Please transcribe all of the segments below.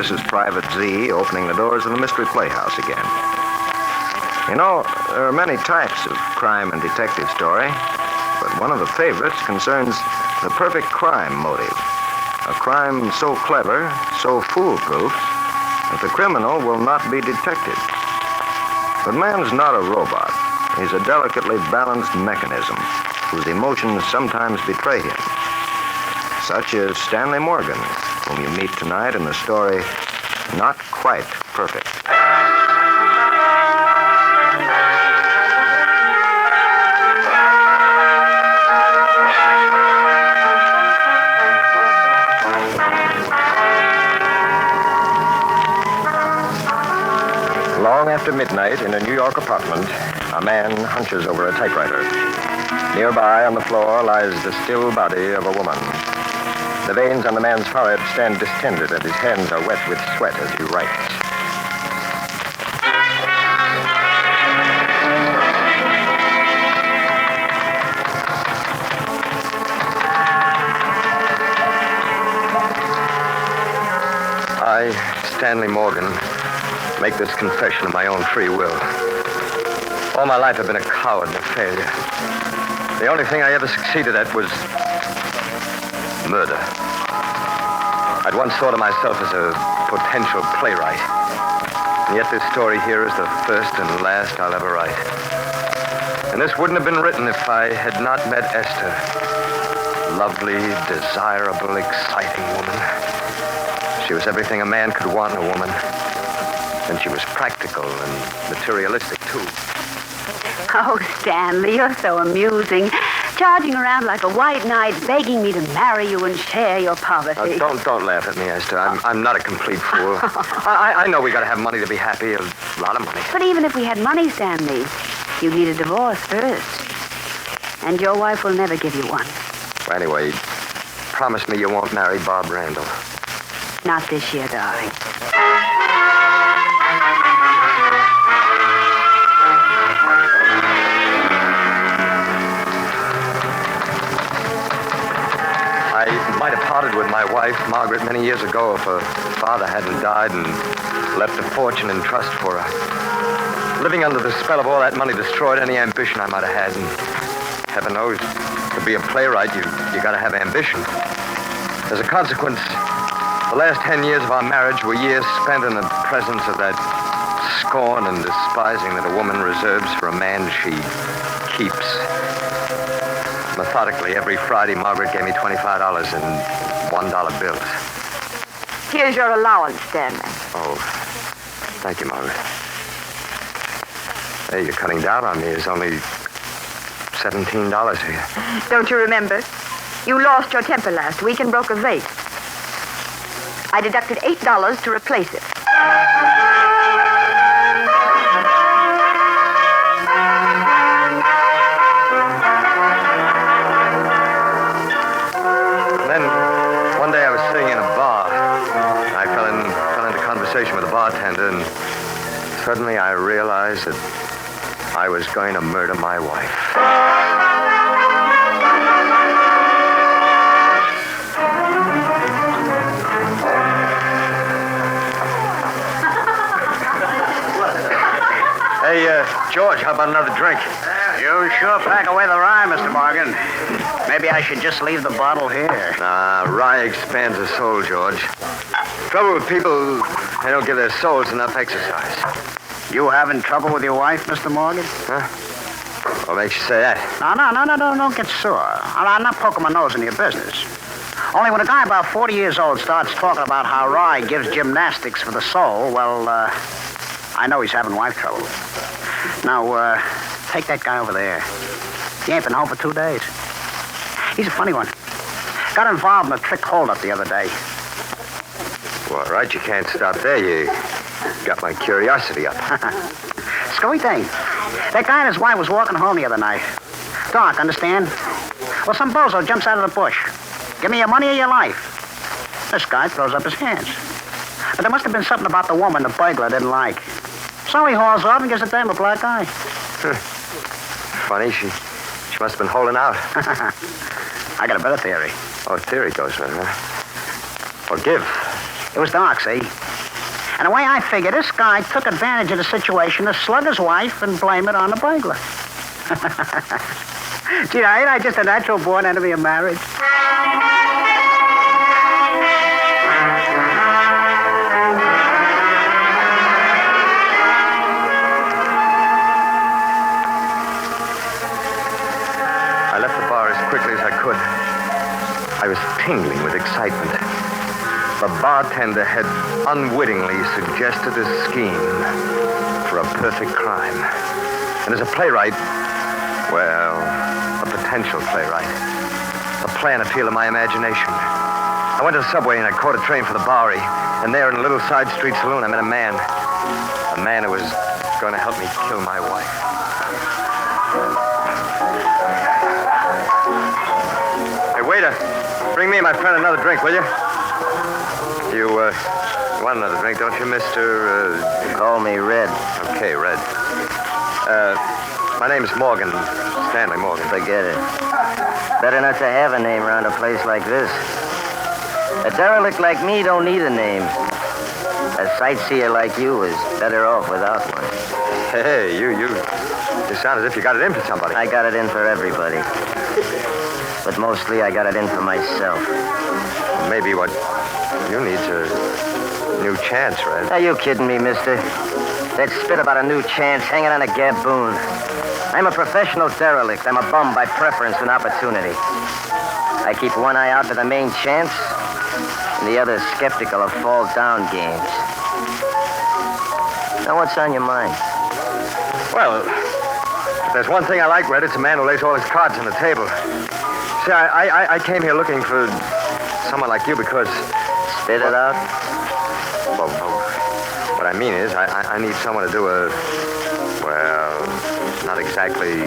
This is Private Z opening the doors of the Mystery Playhouse again. You know, there are many types of crime and detective story, but one of the favorites concerns the perfect crime motive. A crime so clever, so foolproof, that the criminal will not be detected. But man's not a robot. He's a delicately balanced mechanism whose emotions sometimes betray him. Such as Stanley Morgan, whom you meet tonight in the story Not Quite Perfect. Long after midnight, in a New York apartment, a man hunches over a typewriter. Nearby on the floor lies the still body of a woman. The veins on the man's forehead stand distended, and his hands are wet with sweat as he writes. I, Stanley Morgan, make this confession of my own free will. All my life I've been a coward and a failure. The only thing I ever succeeded at was murder. I'd once thought of myself as a potential playwright. And yet this story here is the first and last I'll ever write. And this wouldn't have been written if I had not met Esther. Lovely, desirable, exciting woman. She was everything a man could want in a woman. And she was practical and materialistic, too. Oh, Stanley, you're so amusing. Charging around like a white knight, begging me to marry you and share your poverty. Don't laugh at me, Esther. I'm not a complete fool. I know we got to have money to be happy, a lot of money. But even if we had money, Stanley, you'd need a divorce first. And your wife will never give you one. Well, anyway, promise me you won't marry Bob Randall. Not this year, darling. I might have parted with my wife, Margaret, many years ago if her father hadn't died and left a fortune in trust for her. Living under the spell of all that money destroyed any ambition I might have had, and heaven knows, to be a playwright, you got to have ambition. As a consequence, the last 10 years of our marriage were years spent in the presence of that scorn and despising that a woman reserves for a man she keeps. Methodically, every Friday, Margaret gave me $25 in $1 bills. Here's your allowance, Stanley. Oh, thank you, Margaret. Hey, you're cutting down on me. It's only $17 here. Don't you remember? You lost your temper last week and broke a vase. I deducted $8 to replace it. With a bartender, and suddenly I realized that I was going to murder my wife. Hey, George, how about another drink? You sure pack away the rye, Mr. Morgan. Maybe I should just leave the bottle here. Nah, rye expands the soul, George. Trouble with people, they don't give their souls enough exercise. You having trouble with your wife, Mr. Morgan? Huh? What makes you say that? No, don't get sore. I'm not poking my nose in your business. Only when a guy about 40 years old starts talking about how rye gives gymnastics for the soul, well, I know he's having wife trouble. Now, take that guy over there. He ain't been home for 2 days. He's a funny one. Got involved in a trick holdup the other day. Well, all right, you can't stop there. You got my curiosity up. Screwy thing. That guy and his wife was walking home the other night. Dark, understand? Well, some bozo jumps out of the bush. Give me your money or your life. This guy throws up his hands. But there must have been something about the woman the burglar didn't like. So he hauls off and gives the dame a black eye. Funny, she must have been holding out. I got a better theory. Oh, theory goes with her. Well, give. It was Doc, see? And the way I figure, this guy took advantage of the situation to slug his wife and blame it on the burglar. Gee, ain't I just a natural born enemy of marriage? I left the bar as quickly as I could. I was tingling with excitement. The bartender had unwittingly suggested a scheme for a perfect crime. And as a playwright, well, a potential playwright, the plan appealed to my imagination. I went to the subway and I caught a train for the Bowery. And there in a little side street saloon, I met a man who was going to help me kill my wife. Hey, waiter, bring me and my friend another drink, will you? You want another drink, don't you, Mr. Call me Red. Okay, Red. My name's Morgan, Stanley Morgan. Forget it. Better not to have a name around a place like this. A derelict like me don't need a name. A sightseer like you is better off without one. Hey, you sound as if you got it in for somebody. I got it in for everybody. But mostly I got it in for myself. Maybe what you need's a new chance, Red. Are you kidding me, mister? That spit about a new chance hanging on a gaboon. I'm a professional derelict. I'm a bum by preference and opportunity. I keep one eye out for the main chance, and the other skeptical of fall-down games. Now, what's on your mind? Well, if there's one thing I like, Red, it's a man who lays all his cards on the table. See, I came here looking for someone like you because... Spit it out? Well, what I mean is, I need someone to do a, well, not exactly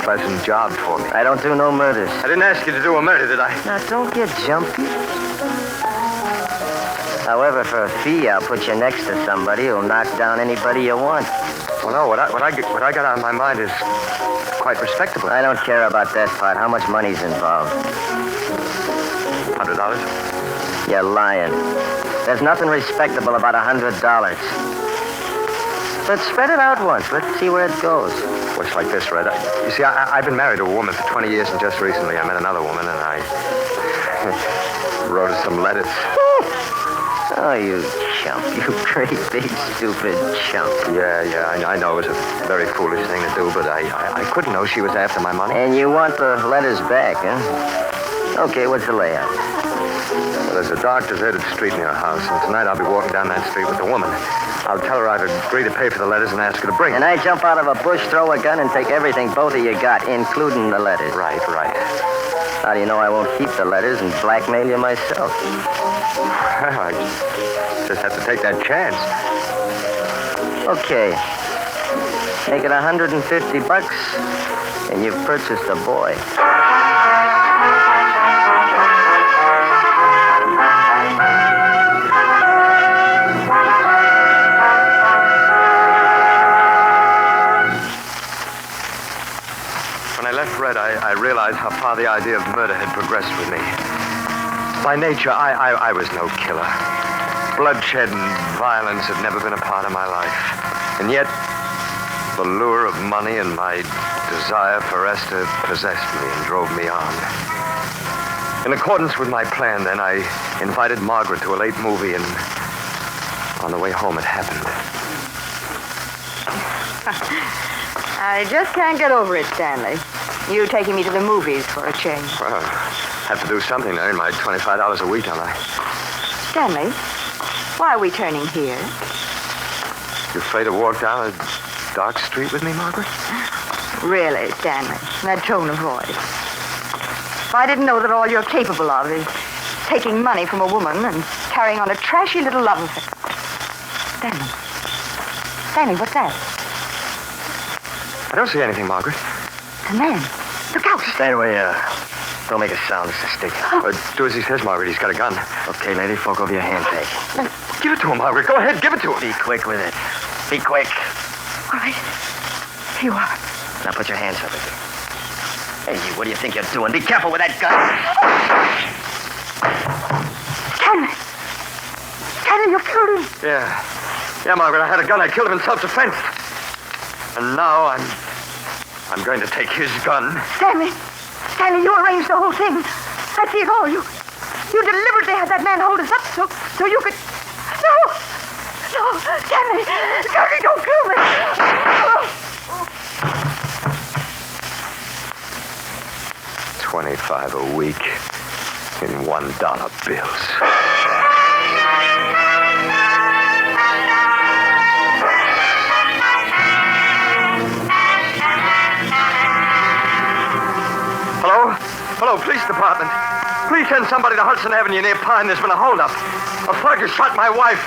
pleasant job for me. I don't do no murders. I didn't ask you to do a murder, did I? Now, don't get jumpy. However, for a fee, I'll put you next to somebody who'll knock down anybody you want. Well, no, what I got on my mind is quite respectable. I don't care about that part. How much money's involved? $100? You're lying. There's nothing respectable about $100. But spread it out once. Let's see where it goes. Looks like this, Red. You see, I've been married to a woman for 20 years, and just recently I met another woman, and I wrote her some letters. Oh, you chump. You great big stupid chump. Yeah, I know it was a very foolish thing to do, but I couldn't know she was after my money. And you want the letters back, huh? Okay, what's the layout? Well, there's a dark, deserted street near her house, and tonight I'll be walking down that street with the woman. I'll tell her I've agreed to pay for the letters and ask her to bring them. And I jump out of a bush, throw a gun, and take everything both of you got, including the letters. Right. How do you know I won't keep the letters and blackmail you myself? Well, I just have to take that chance. Okay. Make it $150, and you've purchased a boy. When I left Red, I realized how far the idea of murder had progressed with me. By nature, I was no killer. Bloodshed and violence had never been a part of my life. And yet, the lure of money and my desire for Esther possessed me and drove me on. In accordance with my plan, then, I invited Margaret to a late movie, and on the way home, it happened. I just can't get over it, Stanley. You taking me to the movies for a change. Well, have to do something to earn my $25 a week, don't I? Stanley, why are we turning here? You afraid to walk down a dark street with me, Margaret? Really, Stanley, that tone of voice. If I didn't know that all you're capable of is taking money from a woman and carrying on a trashy little love affair. Stanley, what's that? I don't see anything, Margaret. A man. Look out. Stanley, don't make a sound. It's a stick. Do as he says, Margaret. He's got a gun. Okay, lady, fork over your handbag. Give it to him, Margaret. Go ahead. Give it to him. Be quick with it. Be quick. All right. Here you are. Now put your hands up again. Hey, what do you think you're doing? Be careful with that gun. Stanley. Stanley, you killed him. Yeah. Yeah, Margaret, I had a gun. I killed him in self-defense. And now I'm going to take his gun. Stanley, you arranged the whole thing. I see it all. You deliberately had that man hold us up so you could... No, Stanley, don't kill me. 25 a week in $1 bills. Hello, police department. Please send somebody to Hudson Avenue near Pine. There's been a holdup. A thug has shot my wife.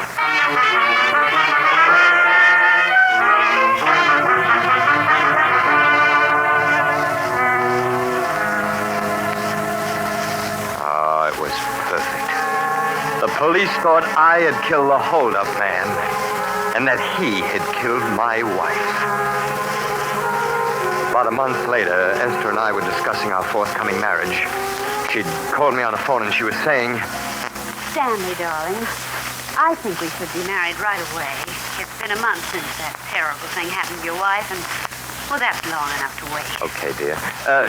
Oh, it was perfect. The police thought I had killed the holdup man and that he had killed my wife. About a month later, Esther and I were discussing our forthcoming marriage. She'd called me on the phone and she was saying... Stanley, darling, I think we should be married right away. It's been a month since that terrible thing happened to your wife, and, well, that's long enough to wait. Okay, dear.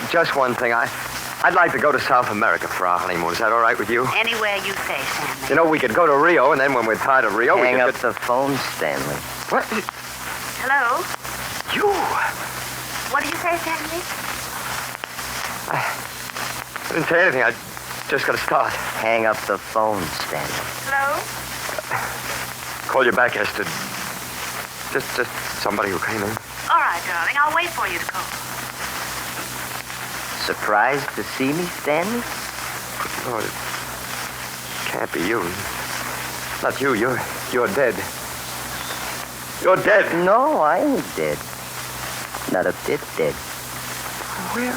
Just one thing. I'd like to go to South America for our honeymoon. Is that all right with you? Anywhere you say, Stanley. You know, we could go to Rio, and then when we're tired of Rio, Hang we up could... the phone, Stanley. What? Hello? You? What did you say, Stanley? I didn't say anything. I just got to start. Hang up the phone, Stanley. Hello? Call you back, Esther. Just somebody who came in. All right, darling. I'll wait for you to call. Surprised to see me, Stanley? Oh, it can't be you. Not you. You're dead. You're dead. No, I ain't dead. Not a bit dead. Where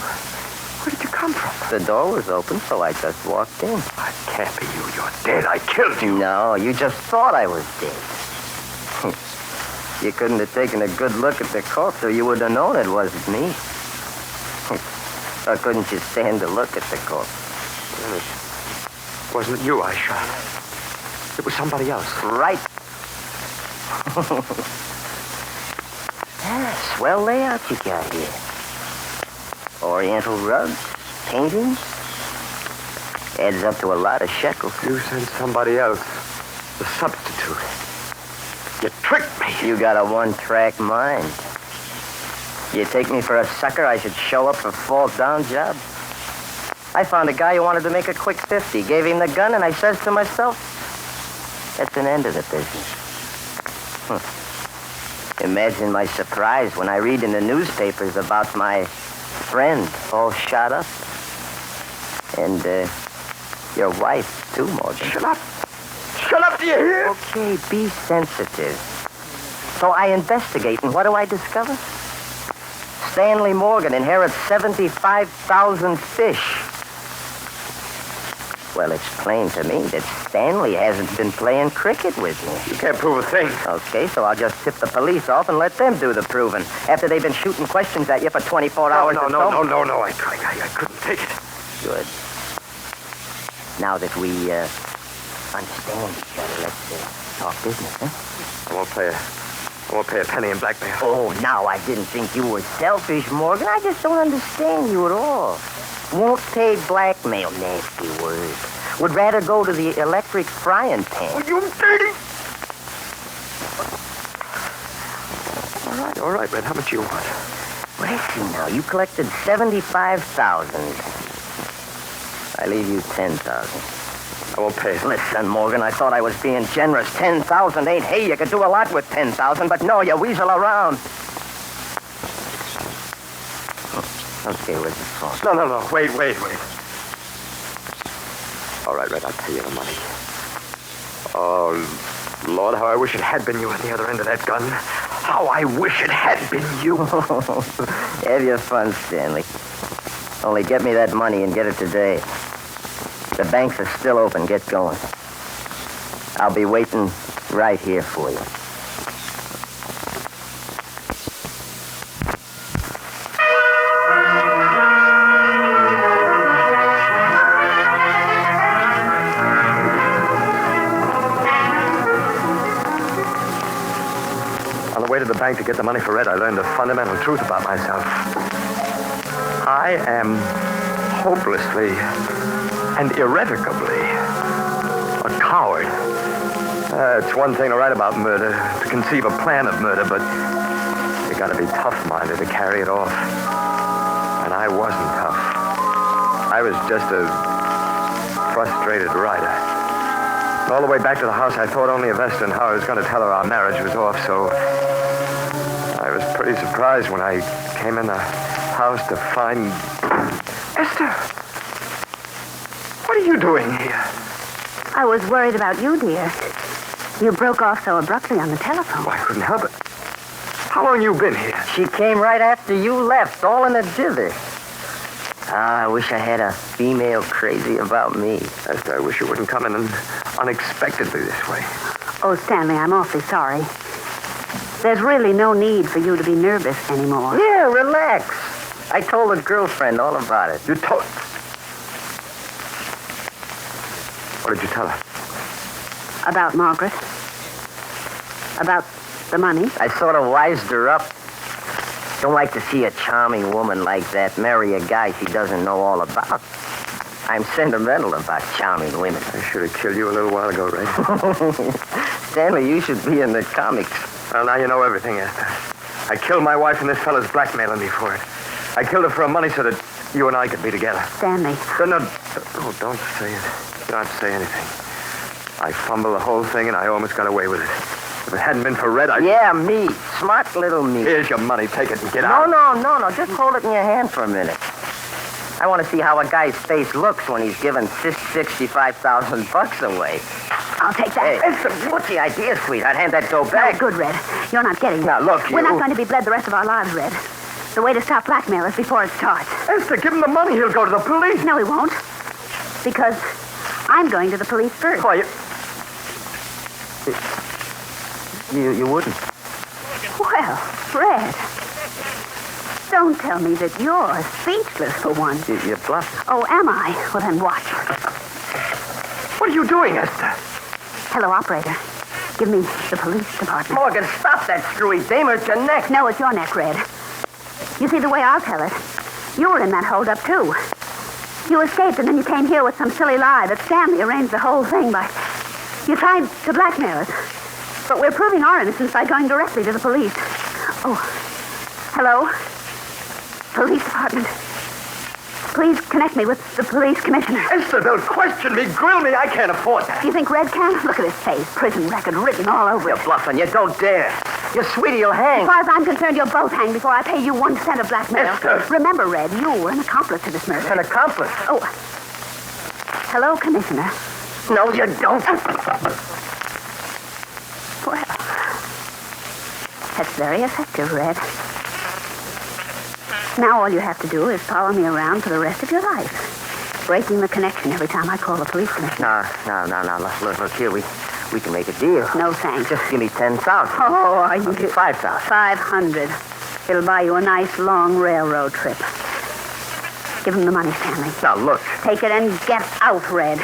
did you come from? The door was open, so I just walked in. It can't be you. You're dead. I killed you. No, you just thought I was dead. You couldn't have taken a good look at the corpse, or you would have known it wasn't me. Or couldn't you stand to look at the corpse? Well, it wasn't you I shot. It was somebody else. Right. Swell layout you got here. Oriental rugs, paintings. Adds up to a lot of shekels. You sent somebody else. The substitute. You tricked me. You got a one-track mind. You take me for a sucker, I should show up for fall-down job. I found a guy who wanted to make a quick 50. Gave him the gun, and I says to myself, that's an end of the business. Imagine my surprise when I read in the newspapers about my friend all shot up. And, your wife, too, Morgan. Shut up. Shut up, do you hear? Okay, be sensitive. So I investigate, and what do I discover? Stanley Morgan inherits 75,000 fish. Well, it's plain to me that Stanley hasn't been playing cricket with me. You can't prove a thing. Okay, so I'll just tip the police off and let them do the proving. After they've been shooting questions at you for 24 hours or so. No. I couldn't take it. Good. Now that we understand each other, let's talk business, huh? I won't pay a penny in blackmail. Oh, now I didn't think you were selfish, Morgan. I just don't understand you at all. Won't pay blackmail, nasty word. Would rather go to the electric frying pan. Oh, you dirty! All right, Red. How much you want? Well, I see now. You collected 75,000. I leave you 10,000. I won't pay it. Listen, Morgan, I thought I was being generous. 10,000 ain't hey. You could do a lot with 10,000, but no, you weasel around. Okay, where's the phone? No. Wait. All right, Red, I'll pay you the money. Oh, Lord, how I wish it had been you on the other end of that gun. How I wish it had been you. Have your fun, Stanley. Only get me that money and get it today. The banks are still open. Get going. I'll be waiting right here for you. On the way to the bank to get the money for Red, I learned the fundamental truth about myself. I am hopelessly and irrevocably a coward. It's one thing to write about murder, to conceive a plan of murder, but you gotta be tough-minded to carry it off. And I wasn't tough. I was just a frustrated writer. And all the way back to the house, I thought only of Esther and how I was going to tell her our marriage was off, so I was pretty surprised when I came in the house to find... Esther! What are you doing here? I was worried about you, dear. You broke off so abruptly on the telephone. Well, I couldn't help it. How long you been here? She came right after you left, all in a dither. I wish I had a female crazy about me. Esther, I wish you wouldn't come in unexpectedly this way. Oh, Stanley, I'm awfully sorry. There's really no need for you to be nervous anymore. Yeah, relax. I told a girlfriend all about it. You told... What did you tell her? About Margaret. About the money. I sort of wised her up. Don't like to see a charming woman like that marry a guy she doesn't know all about. I'm sentimental about charming women. I should have killed you a little while ago, Ray. Stanley, you should be in the comics. Well, now you know everything, Esther. I killed my wife and this fella's blackmailing me for it. I killed her for her money so that you and I could be together. Stanley. No, don't say it. You don't have to say anything. I fumbled the whole thing and I almost got away with it. If it hadn't been for Red, Yeah, me. Smart little me. Here's your money. Take it and get out. No. Just hold it in your hand for a minute. I want to see how a guy's face looks when he's given $65,000 away. I'll take that. Hey, what's the idea, sweetheart? Hand that dough back. No good, Red. You're not getting it. Now, look, We're not going to be bled the rest of our lives, Red. The way to stop blackmail is before it starts. Esther, give him the money. He'll go to the police. No, he won't. Because I'm going to the police first. Why, You wouldn't. Well, Red, don't tell me that you're speechless for once. You're bluffing. Oh, am I? Well, then watch. what are you doing, Esther? Hello, operator. Give me the police department. Morgan, stop that screwy dame or it's your neck. No, it's your neck, Red. You see, the way I'll tell it, you were in that holdup, too. You escaped, and then you came here with some silly lie that Stanley arranged the whole thing by... You tried to blackmail us. But we're proving our innocence by going directly to the police. Oh, hello? Police department. Please connect me with the police commissioner. Esther, they'll question me, grill me. I can't afford that. Do you think Red can? Look at his face. Prison record written all over it. You're bluffing. You don't dare. Your sweetie will hang. As far as I'm concerned, you'll both hang before I pay you 1 cent of blackmail. Esther. Remember, Red, you were an accomplice to this murder. An accomplice? Oh, hello, Commissioner. No, you don't. Well, that's very effective, Red. Now all you have to do is follow me around for the rest of your life, breaking the connection every time I call the police commissioner. No. Look here, we can make a deal. No, thanks. Just give me 10,000. Oh, are you... 5,000. 500. It'll buy you a nice, long railroad trip. Give him the money, Stanley. Now, look. Take it and get out, Red.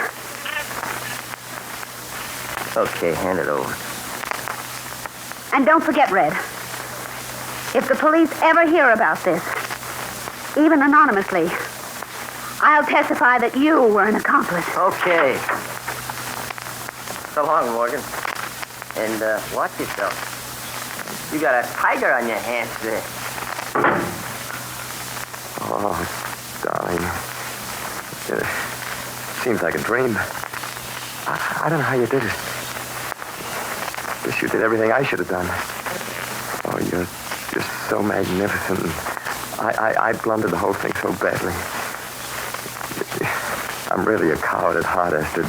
Okay, hand it over. And don't forget, Red, if the police ever hear about this, even anonymously, I'll testify that you were an accomplice. Okay. So long, Morgan. And watch yourself. You got a tiger on your hands there. Oh, darling. It seems like a dream. I don't know how you did it. Guess you did everything I should have done. Oh, you're just so magnificent. I blundered the whole thing so badly. I'm really a coward at heart, Esther.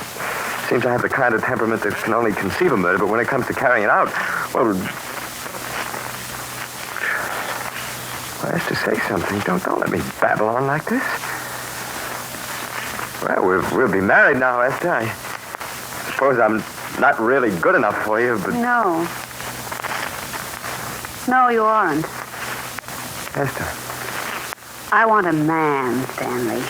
Seems I have the kind of temperament that can only conceive a murder, but when it comes to carrying it out, well, Esther, say something. Don't let me babble on like this. Well, we'll be married now, Esther. I suppose I'm not really good enough for you, but... No. No, you aren't. Esther. I want a man, Stanley.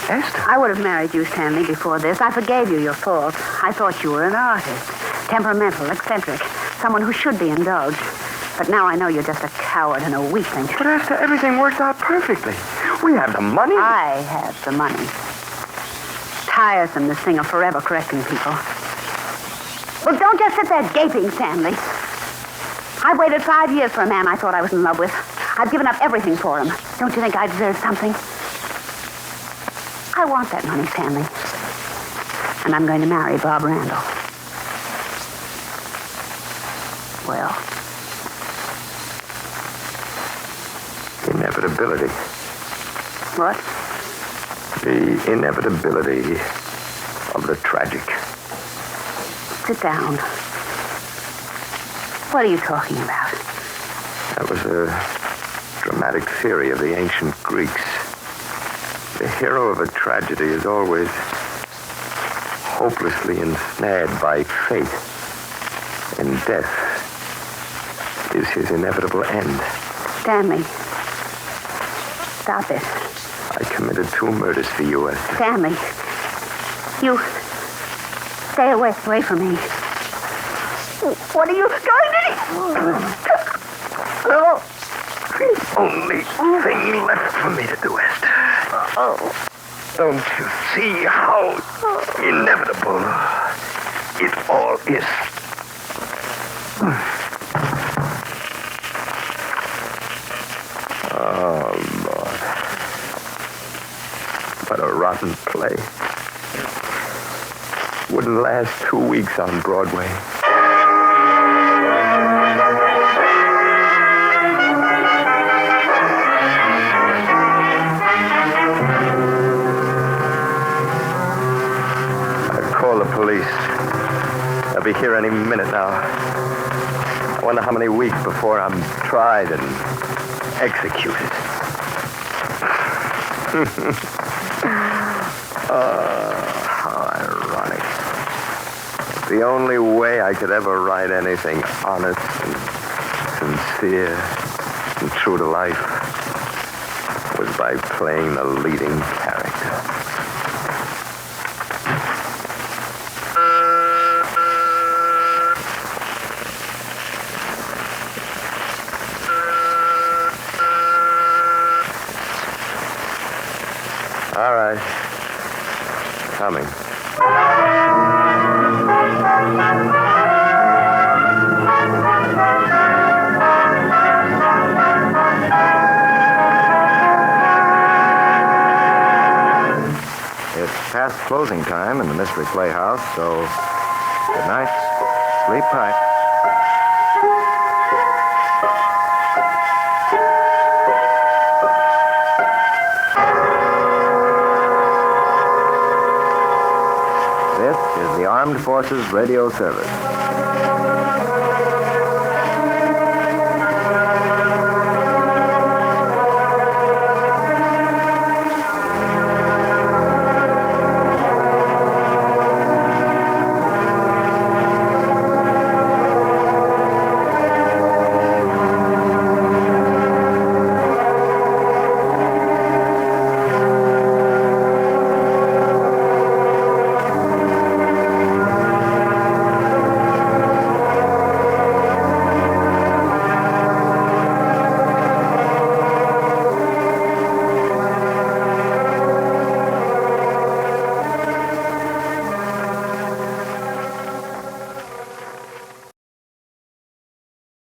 Esther? I would have married you, Stanley, before this. I forgave you your fault. I thought you were an artist. Temperamental, eccentric. someone who should be indulged. But now I know you're just a coward and a weakling. But Esther, everything worked out perfectly. We have the money. I have the money. Tiresome, this thing of forever correcting people. Well, don't just sit there gaping, Stanley. I've waited 5 years for a man I thought I was in love with. I've given up everything for him. Don't you think I deserve something? I want that money, Stanley. And I'm going to marry Bob Randall. Well? Inevitability. What? The inevitability of the tragic. Sit down. What are you talking about? That was a dramatic theory of the ancient Greeks. The hero of a tragedy is always hopelessly ensnared by fate, and death is his inevitable end. Stanley, stop it. I committed 2 murders for you, Esther. Stanley, you stay away from me. What are you going to do? The only thing left for me to do, Esther. Don't you see how inevitable it all is? Oh, Lord. What a rotten play. Wouldn't last 2 weeks on Broadway. Police. They'll be here any minute now. I wonder how many weeks before I'm tried and executed. How ironic. The only way I could ever write anything honest and sincere and true to life was by playing the leading character. All right. Coming. It's past closing time in the Mystery Playhouse, so good night. Sleep tight. This is the Armed Forces Radio Service.